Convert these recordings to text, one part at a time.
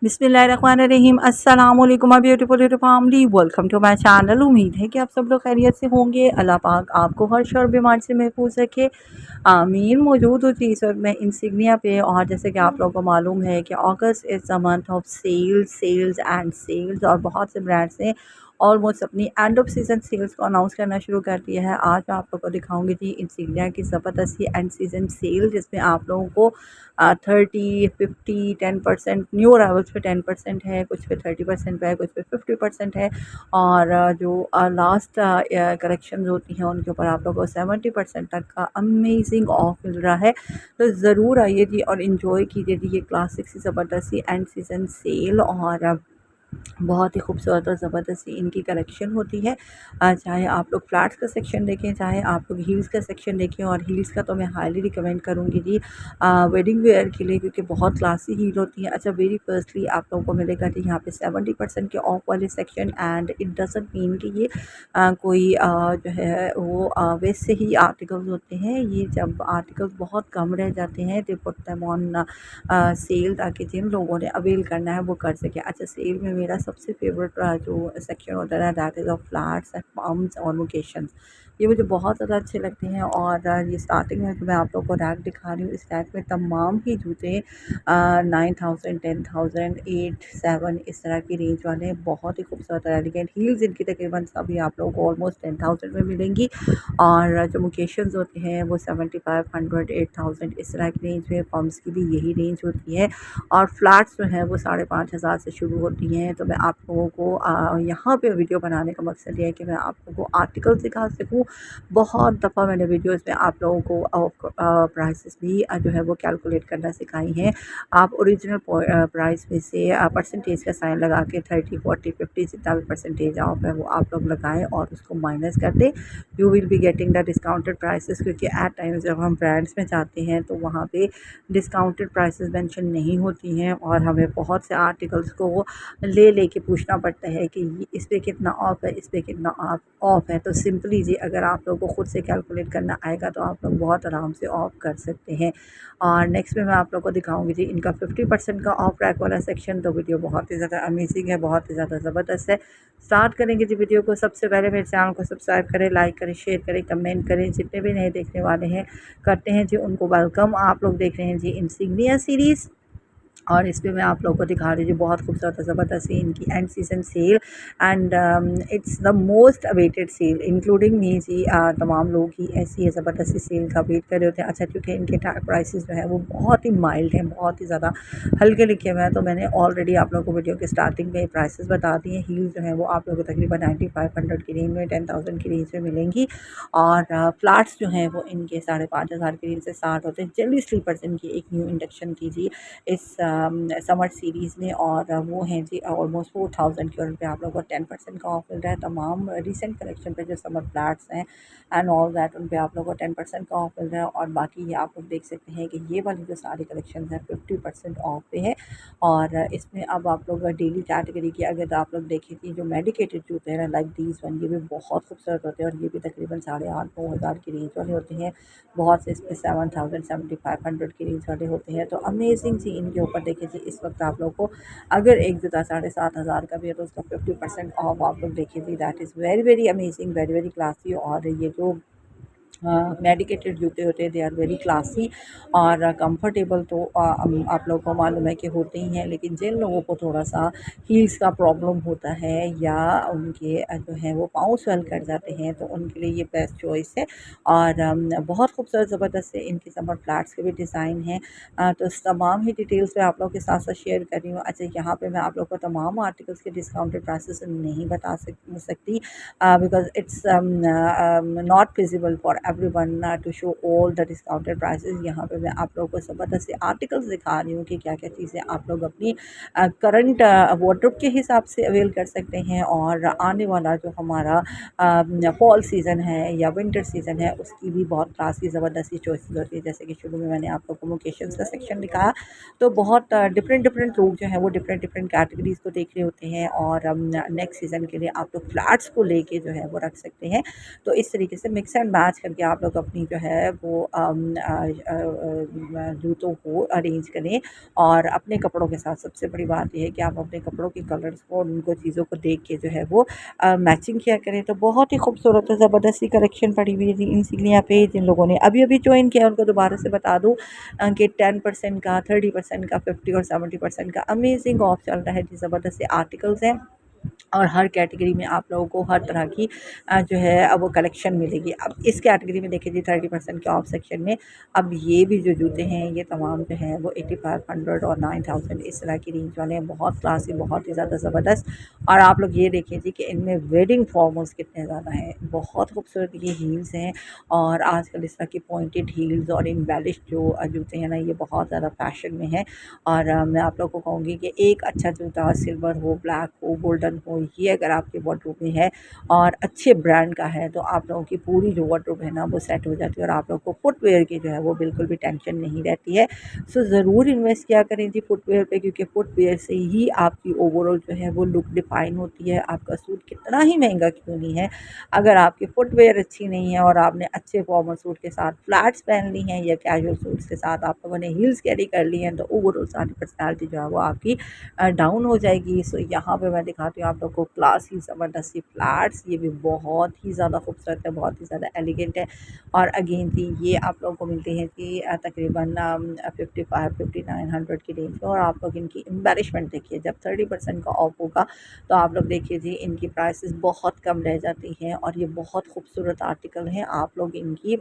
बिस्मिल्लाहिर्रहमानिर्रहीम अस्सलाम वालेकुम my beautiful YouTube family, welcome to my channel. उम्मीद है कि आप सब लोग खैरियत से होंगे। अल्लाह पाक आपको हर शर बीमारी से महफूज रखे, आमीन। मौजूद होती इस वक्त मैं इंसिग्निया पे, और जैसे कि आप लोगों को मालूम है कि अगस्त is the month of sales and sales, और बहुत से ब्रांड्स ने ऑलमोस्ट अपनी एंड ऑफ सीज़न सेल्स को अनाउंस करना शुरू कर दिया है। आज मैं आप लोगों को दिखाऊंगी जी इंसिग्निया की ज़बरदस्त एंड सीज़न सेल, जिसमें आप लोगों को 30, 50, 10% न्यू अराइवल्स पे 10% है, कुछ पे 30% पे है, कुछ पे 50% है। और जो लास्ट कलेक्शन होती हैं उनके ऊपर आप लोगों को 70% तक का अमेजिंग ऑफ मिल रहा है। तो ज़रूर आइए जी और इन्जॉय कीजिए जी ये क्लासिक सी ज़बरदस्त सी एंड सीज़न सेल। और बहुत ही खूबसूरत और ज़बरदस्त इनकी कलेक्शन होती है। चाहे आप लोग फ्लैट्स का सेक्शन देखें, चाहे आप लोग हील्स का सेक्शन देखें, और हील्स का तो मैं हाईली रिकमेंड करूँगी जी वेडिंग वेयर के लिए, क्योंकि बहुत क्लासी हील होती हैं। अच्छा, वेरी फर्स्टली आप लोगों को मिलेगा जी यहाँ पे 70% के ऑफ वाले section, and it doesn't mean कि ये कोई जो है वो वैसे ही आर्टिकल्स होते हैं। ये जब आर्टिकल्स बहुत कम रह जाते हैं तो पुट देम ऑन सेल, ताकि जिन लोगों ने अवेल करना है वो कर सके। अच्छा, सेल में मेरा सबसे फेवरेट जो सेक्शन होता है that is of flats and pumps और लोकेशंस। ये मुझे बहुत ज़्यादा अच्छे लगते हैं। और ये स्टार्टिंग में जो मैं आप लोगों को रैक दिखा रही हूँ, इस रैक में तमाम ही जूते 9000, 10,000, 8, 7 इस तरह की रेंज वाले हैं। बहुत ही खूबसूरत और एलिगेंट हील्स इनकी तकरीबन सभी आप लोगों को ऑलमोस्ट 10,000 में मिलेंगी। और जो लोकेशंस होते हैं वो 7500, 8000 इस तरह की रेंज में। पम्प्स की भी यही रेंज होती है। और फ्लैट्स जो हैं वो 5,500 से शुरू होती हैं। तो मैं आप लोगों को यहाँ पे वीडियो बनाने का मकसद ये है कि मैं आप लोगों को आर्टिकल दिखा सकूँ। बहुत दफ़ा मैंने वीडियोस में आप लोगों को प्राइसेस भी जो है वो कैलकुलेट करना सिखाई हैं। आप ओरिजिनल प्राइस में से परसेंटेज का साइन लगा के 30, 40, 50 जितना भी परसेंटेज ऑफ है वो आप लोग लगाएं और उसको माइनस कर दें। You will be getting the discounted prices, क्योंकि एट टाइम्स जब हम ब्रांड्स में जाते हैं तो वहाँ पे डिस्काउंटेड प्राइसेस मेंशन नहीं होती हैं, और हमें बहुत से आर्टिकल्स को ले के पूछना पड़ता है कि इस पे कितना ऑफ है, इस पे कितना ऑफ है। तो सिंपली जी अगर आप लोगों को ख़ुद से कैलकुलेट करना आएगा तो आप लोग बहुत आराम से ऑफ कर सकते हैं। और नेक्स्ट में मैं आप लोगों को दिखाऊंगी जी इनका 50% का ऑफ रैक वाला सेक्शन। तो वीडियो बहुत ही ज़्यादा अमेजिंग है, बहुत ही ज़्यादा ज़बरदस्त है। स्टार्ट करेंगे जी वीडियो को। सबसे पहले मेरे चैनल को सब्सक्राइब करें, लाइक करें, शेयर करें, कमेंट करें। जितने भी नए देखने वाले हैं करते हैं जी उनको वेलकम। आप लोग देख रहे हैं जी इंसिग्निया सीरीज़, और इस पे मैं आप लोगों को दिखा रही हूँ बहुत खूबसूरत ज़बरदस्त सी इनकी end season sale. And it's the most awaited sale including me जी। तमाम लोग ही ऐसी है ज़बरदस्त सी सेल का वेट कर रहे होते हैं। अच्छा, क्योंकि इनके प्राइसेस जो है वो बहुत ही माइल्ड हैं, बहुत ही ज़्यादा हल्के लिखे हुए हैं, तो मैंने ऑलरेडी आप लोगों को वीडियो के स्टार्टिंग में प्राइसेस बता दिए। हील जो है वो आप लोगों को तकरीबन 9500 की रेंज में, 10,000 की रेंज में मिलेंगी। और फ्लैट्स जो हैं वो इनके 5,500 की रेंज से स्टार्ट होते हैं। जल्दी स्लीपर्स इनकी एक न्यू इंडक्शन कीजिए इस समर सीरीज़ में, और वो हैं जी ऑलमोस्ट 4000 के, और उन पे आप लोगों को 10% का ऑफ मिल रहा है। तमाम रिसेंट कलेक्शन पे जो समर फ्लैट्स हैं एंड ऑल दैट उन पे आप लोगों को 10% का ऑफ मिल रहा है। और बाकी ये आप लोग देख सकते हैं कि ये वाली जो सारी कलेक्शन है 50% ऑफ पे है। और इसमें अब आप लोग डेली कैटेगरी की अगर आप लोग देखें कि जो मेडिकेटेड जूते हैं लाइक दीज वन, ये भी बहुत खूबसूरत होते हैं, और ये भी तकरीबन 8,500-9,000 की रेंज वाले होते हैं। बहुत से इसमें 7,000, 7,500 की रेंज वाले होते हैं। तो अमेजिंग सी इनके ऊपर देखिए जी इस वक्त आप लोग को अगर एक जूता 7,500 का भी है तो उसका 50% ऑफ आप लोग देखिए जी। That is very very amazing, very very classy. और ये जो मेडिकेटेड जूते होते हैं दे आर वेरी क्लासी और कंफर्टेबल। तो आप लोगों को मालूम है कि होते ही हैं, लेकिन जिन लोगों को थोड़ा सा हील्स का प्रॉब्लम होता है या उनके जो है वो पाँव स्वेल कर जाते हैं तो उनके लिए ये बेस्ट चॉइस है। और बहुत खूबसूरत ज़बरदस्त से इनके समर फ्लैट्स के भी डिज़ाइन हैं। तो इस तमाम ही डिटेल्स मैं आप लोगों के साथ साथ शेयर कर रही हूँ। अच्छा, यहाँ पे मैं आप लोगों को तमाम आर्टिकल्स के डिस्काउंटेड प्राइसेस नहीं बता सकती, because it's not feasible for everyone to show all the discounted prices। यहाँ पे मैं आप लोगों को ज़बरदस्त से आर्टिकल्स दिखा रही हूँ कि क्या क्या चीज़ें आप लोग अपनी करंट वार्डरोब के हिसाब से अवेल कर सकते हैं। और आने वाला जो हमारा फॉल सीज़न है या विंटर सीज़न है उसकी भी बहुत क्लासी ज़बरदस्ती चॉइसेस होती है। जैसे कि शुरू में मैंने आप लोग को लोकेशंस का सेक्शन दिखाया, तो बहुत डिफरेंट डिफरेंट लोग जो हैं वो डिफरेंट डिफरेंट कैटेगरीज़ को देख रहे होते हैं, और नेक्स्ट सीज़न के लिए आप लोग फ्लैट्स को लेके जो है वो रख सकते हैं। तो इस तरीके से मिक्स एंड मैच करने करके आप लोग अपनी जो है वो जूतों को अरेंज करें। और अपने कपड़ों के साथ सबसे बड़ी बात ये है कि आप अपने कपड़ों के कलर्स को और उनको चीज़ों को देख के जो है वो मैचिंग किया करें। तो बहुत ही खूबसूरत और ज़बरदस्त सी कलेक्शन पड़ी हुई है जी इंसिग्निया पे। जिन लोगों ने अभी-अभी जॉइन किया उनको दोबारा से बता दूँ कि 10% का, 30% का, 50 और 70% का अमेज़िंग ऑफ चल रहा है जी। ज़बरदस्त से आर्टिकल्स हैं और हर कैटेगरी में आप लोगों को हर तरह की जो है वो कलेक्शन मिलेगी। अब इस कैटेगरी में देखिए जी 30% के ऑफ सेक्शन में अब ये भी जो जूते हैं ये तमाम जो हैं वो 8500 और 9000 इस तरह की रेंज वाले हैं। बहुत क्लासी, बहुत ही ज़्यादा ज़बरदस्त। और आप लोग ये देखिए जी कि इनमें वेडिंग फॉर्मल्स कितने ज़्यादा हैं। बहुत खूबसूरत ये हील्स हैं और आजकल इस तरह की पॉइंटेड हील्स और एम्बेलिश्ड जो जूते हैं ना ये बहुत ज़्यादा फ़ैशन में है। और मैं आप लोगों को कहूँगी कि एक अच्छा जूता सिल्वर हो, ब्लैक हो, गोल्डन हो, ये अगर आपके वार्डरोब में है और अच्छे ब्रांड का है तो आप लोगों की पूरी जो वार्डरोब है ना वो सेट हो जाती है और आप लोगों को फुटवेयर की जो है वो बिल्कुल भी टेंशन नहीं रहती है। सो ज़रूर इन्वेस्ट किया करें जी फुटवेयर पे, क्योंकि फुटवेयर से ही आपकी ओवरऑल जो है वो लुक डिफाइन होती है। आपका सूट कितना ही महंगा क्यों नहीं है, अगर आपकी फुटवेयर अच्छी नहीं है और आपने अच्छे फॉर्मल सूट के साथ फ्लैट्स पहन ली हैं या कैजुअल सूट्स के साथ आप लोगों ने हील्स कैरी कर ली हैं, तो ओवरऑल सारी पर्सनैलिटी जो है वो आपकी डाउन हो जाएगी। सो यहाँ पे मैं दिखाती हूँ आप लोग को क्लासी ज़बरदस्त सी फ्लैट्स। ये भी बहुत ही ज़्यादा खूबसूरत है, बहुत ही ज़्यादा एलिगेंट है। और अगेन थी ये आप लोगों को मिलती है कि तकरीबन 55-5900 की रेंज में। और आप लोग इनकी एम्बेलिशमेंट देखिए, जब 30% का ऑफ होगा तो आप लोग देखिए जी इनकी प्राइसेस बहुत कम रह जाती हैं और ये बहुत खूबसूरत आर्टिकल हैं। आप लोग इनकी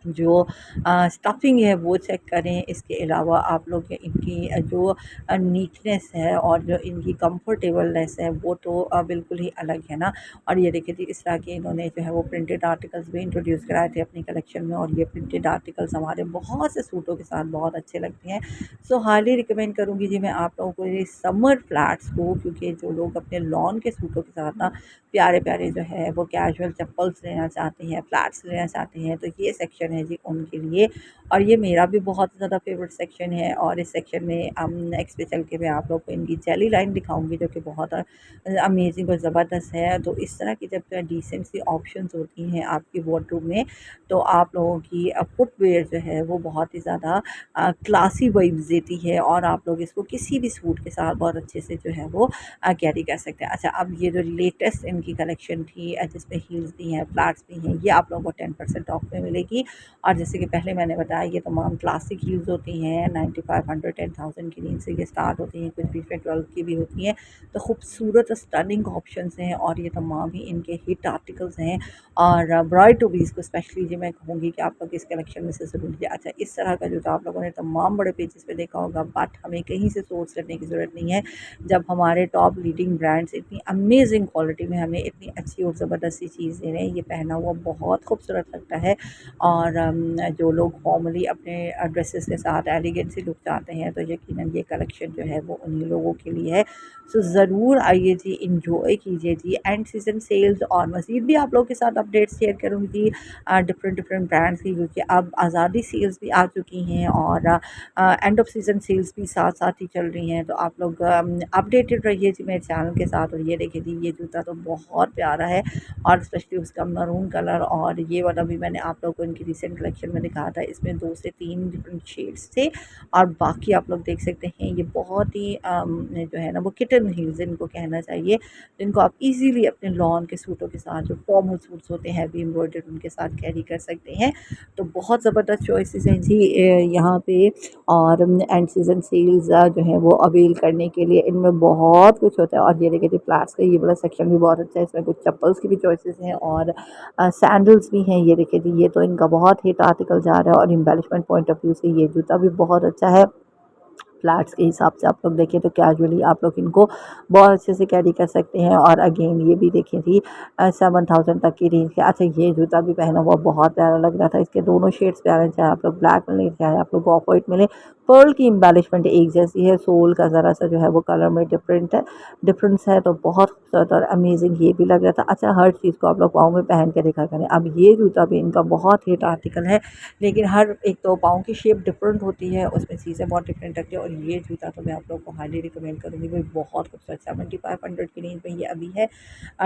जो स्टफिंग है वो चेक करें। इसके अलावा आप लोग इनकी जो नीटनेस है और जो इनकी कंफर्टेबलनेस है वो तो बिल्कुल ही अलग है ना। और ये देखिए जी इस तरह के इन्होंने जो है वो प्रिंटेड आर्टिकल्स भी इंट्रोड्यूस कराए थे अपनी कलेक्शन में और ये प्रिंटेड आर्टिकल्स हमारे बहुत से सूटों के साथ बहुत अच्छे लगते हैं। सो हाईली रिकमेंड करूँगी जी मैं आप लोगों को ये समर फ्लैट्स को, क्योंकि जो लोग अपने लॉन के सूटों के साथ ना प्यारे प्यारे जो है वो कैजुअल चप्पल्स लेना चाहते हैं, फ्लैट्स लेना चाहते हैं, तो ये सेक्शन है जी उनके लिए। और ये मेरा भी बहुत ज़्यादा फेवरेट सेक्शन है। और इस सेक्शन में नेक्स्ट पे चल के मैं आप लोग को इनकी जेली लाइन दिखाऊंगी जो कि बहुत अमेजिंग और ज़बरदस्त है। तो इस तरह की जब डिसेंट सी ऑप्शंस होती हैं आपकी वार्डरोब में तो आप लोगों की फुटवेयर जो है वो बहुत ही ज़्यादा क्लासी वाइब्स देती है और आप लोग इसको किसी भी सूट के साथ बहुत अच्छे से जो है वो कैरी कर सकते हैं। अच्छा, अब ये जो लेटेस्ट इनकी कलेक्शन थी जिसमें हील्स भी हैं, फ्लैट्स भी हैं, ये आप लोगों को 10% ऑफ में मिलेगी। और जैसे कि पहले मैंने बताया ये तमाम क्लासिक हील्स होती हैं 9500 10,000 की रेंज से ये स्टार्ट होती हैं, कुछ बीच में 12 की भी होती हैं। तो खूबसूरत स्टनिंग ऑप्शंस हैं और ये तमाम ही इनके हिट आर्टिकल्स हैं। और ब्राइड टू बीज़ को स्पेशली जी मैं कहूँगी कि आप लोग इस कलेक्शन में से ज़रूर लीजिए। अच्छा, इस तरह का जूता आप लोगों ने तमाम बड़े पेजेस पे देखा होगा, बट हमें कहीं से सोर्स करने की ज़रूरत नहीं है। जब हमारे टॉप लीडिंग ब्रांड्स इतनी अमेजिंग क्वालिटी में हमें इतनी अच्छी और ज़बरदस्त सी चीज़ दे रहे हैं, ये पहना हुआ बहुत खूबसूरत लगता है। और जो लोग फॉर्मली अपने ड्रेसेस के साथ एलिगेंट सी लुक चाहते हैं तो यकीनन ये कलेक्शन जो है वो उन्हीं लोगों के लिए है। सो ज़रूर आइए जी, इंजॉय कीजिए जी एंड सीज़न सेल्स। और मज़ीद भी आप लोगों के साथ अपडेट्स शेयर करूँगी जी डिफरेंट डिफरेंट ब्रांड्स की, क्योंकि अब आज़ादी सेल्स भी आ चुकी हैं और एंड ऑफ सीज़न सेल्स भी साथ साथ ही चल रही हैं। तो आप लोग अपडेटेड रहिए जी मेरे चैनल के साथ। और ये देखिए जी ये जूता तो बहुत प्यारा है और स्पेशली उसका मरून कलर। और ये वाला भी मैंने आप लोगों को इनकी रिसेंट कलेक्शन में दिखाया था, इसमें 2 से 3 डिफरेंट शेड्स थे। और बाकी आप लोग देख सकते हैं ये बहुत ही जो है ना वो किटन हील्स इनको कहना चाहिए, जिनको आप इजीली अपने लॉन के सूटों के साथ जो फॉर्मल सूट्स होते हैं हैवी एम्ब्रॉयडर्ड उनके साथ कैरी कर सकते हैं। तो बहुत ज़बरदस्त चॉइसेस हैं जी यहाँ पे। और एंड सीज़न सेल्स जो है वो अवेल करने के लिए इनमें बहुत कुछ होता है। और ये देखिए फ्लैट्स का ये वाला सेक्शन भी बहुत अच्छा है, इसमें कुछ चप्पल्स की भी चॉइसेस हैं और सैंडल्स भी हैं। ये देखिए जी ये तो इनका बहुत हिट आर्टिकल जा रहा है और एम्बेलिशमेंट पॉइंट ऑफ व्यू से ये जूता भी बहुत अच्छा है। फ्लैट्स के हिसाब से आप लोग देखें तो कैजुअली आप लोग इनको बहुत अच्छे से कैरी कर सकते हैं। और अगेन ये भी देखें थी 7000 तक की रेंज के। अच्छा, ये जूता भी पहना हुआ बहुत प्यारा लग रहा था, इसके दोनों शेड्स प्यारे हैं, चाहे आप लोग ब्लैक में लें चाहे आप लोग ऑफ वाइट में लें, पर्ल की एम्बेलिशमेंट एक जैसी है, सोल का ज़रा-सा जो है वो कलर में डिफरेंस है, तो बहुत खूबसूरत और अमेजिंग ये भी लग रहा था। अच्छा, हर चीज़ को आप लोग पाँव में पहन के देखा करें। अब ये जूता भी इनका बहुत हिट आर्टिकल है, लेकिन हर एक तो पाँव की शेप डिफरेंट होती है, उसमें चीज़ें बहुत डिफरेंट लगती है। और ये जूता तो मैं आप लोग को हाईली रिकमेंड करूँगी, भाई बहुत खूबसूरत 7500 की रेंज में ये अभी है।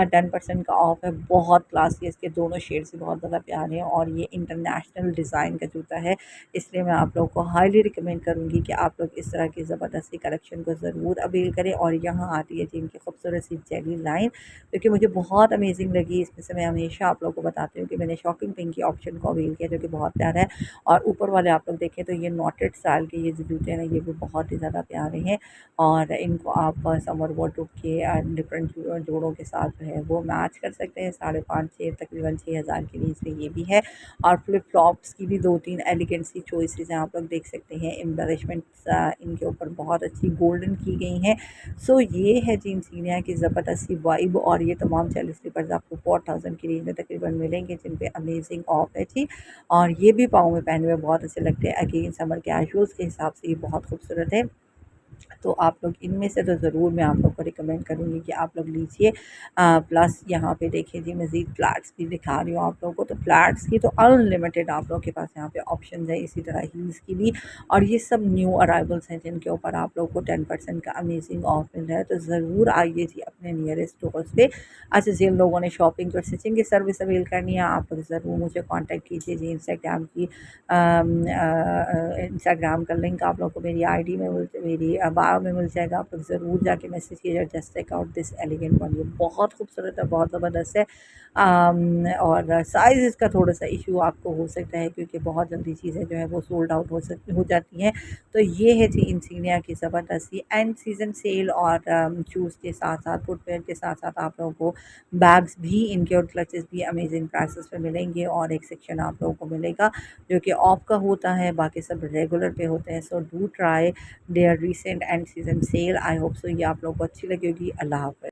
10% का ऑफ है, बहुत क्लासी है, इसके दोनों शेड्स भी बहुत ज़्यादा प्यारे हैं और ये इंटरनेशनल डिज़ाइन का जूता है। इसलिए मैं आप लोगों को हाईली रिकमेंड करूँगी कि आप लोग इस तरह की ज़बरदस्ती कलेक्शन को ज़रूर अवेल करें। और यहाँ आती है जी इनकी खूबसूरत सी जेली लाइन, जो कि मुझे बहुत अमेजिंग लगी। इसमें से मैं हमेशा आप लोगों को बताती हूँ कि मैंने शॉकिंग पिंक की ऑप्शन को अवेल किया, जो कि बहुत प्यारा है। और ऊपर वाले आप लोग देखें तो ये नॉटेड स्टाइल के ये जो जूते हैं ना, ये भी बहुत ही ज़्यादा प्यारे हैं। और इनको आप समर वार्डरोब के डिफरेंट जोड़ों के साथ जो है वो मैच कर सकते हैं। 5.5 6 तकरीबन 6,000 की रेंज में ये भी है। और फ्लिप फ्लॉप्स की भी 2-3 एलिगेंट सी चॉइसेस हैं, आप लोग देख सकते हैं। एम्बेलिशमेंट्स इनके ऊपर बहुत अच्छी गोल्डन की गई हैं। सो ये है जी इंसिनिया की ज़बरदस्त सी वाइब। और ये तमाम चैली स्लीपर्स आपको 4000 की रेंज में तकरीबन मिलेंगे, जिन पे अमेजिंग ऑफ है जी। और ये भी पाँव में पहने हुए बहुत अच्छे लगते हैं। अगेन समर कैजुअल्स के हिसाब से ये बहुत खूबसूरत है। तो आप लोग इनमें से तो ज़रूर मैं आप लोग को रिकमेंड करूँगी कि आप लोग लीजिए। प्लस यहाँ पे देखिए जी, मज़ीद फ्लैट्स भी दिखा रही हूँ आप लोगों को। तो फ्लैट्स की तो अनलिमिटेड आप लोगों के पास यहाँ पे ऑप्शन है, इसी तरह हील्स की भी। और ये सब न्यू अराइवल्स हैं, जिनके ऊपर आप लोगों को 10% का अमेजिंग ऑफ मिल रहा है। तो ज़रूर आइए जी अपने नियरेस्ट स्टोर्स पे। अच्छा, जिन लोगों ने शॉपिंग और स्टिचिंग की सर्विस अवेल करनी है, आप लोग ज़रूर मुझे कॉन्टैक्ट कीजिए जी। इंस्टाग्राम का लिंक आप लोगों को मेरी आईडी में मेरी बायो में मिल जाएगा। आप लोग ज़रूर जाके मैसेज कीजिए, just check out this elegant one. ये बहुत खूबसूरत है, बहुत ज़बरदस्त है। और साइज़ इसका थोड़ा-सा इशू आपको हो सकता है, क्योंकि बहुत जल्दी चीज़ें जो है वो सोल्ड आउट हो जाती हैं। तो ये है जी इंसिनिया की ज़बरदस्ती एंड सीज़न सेल। और शूज़ के साथ-साथ, फुटवियर के साथ-साथ आप लोगों को बैग्स भी इनके और क्लचेस भी अमेजिंग प्राइसेस पे मिलेंगे। और एक सेक्शन आप लोगों को मिलेगा जो कि ऑफ का होता है, बाकी सब रेगुलर पे होते हैं। So do try their recent end season sale. I hope so ये आप लोगों को अच्छी लगी होगी। अल्लाह हाफ़िज़।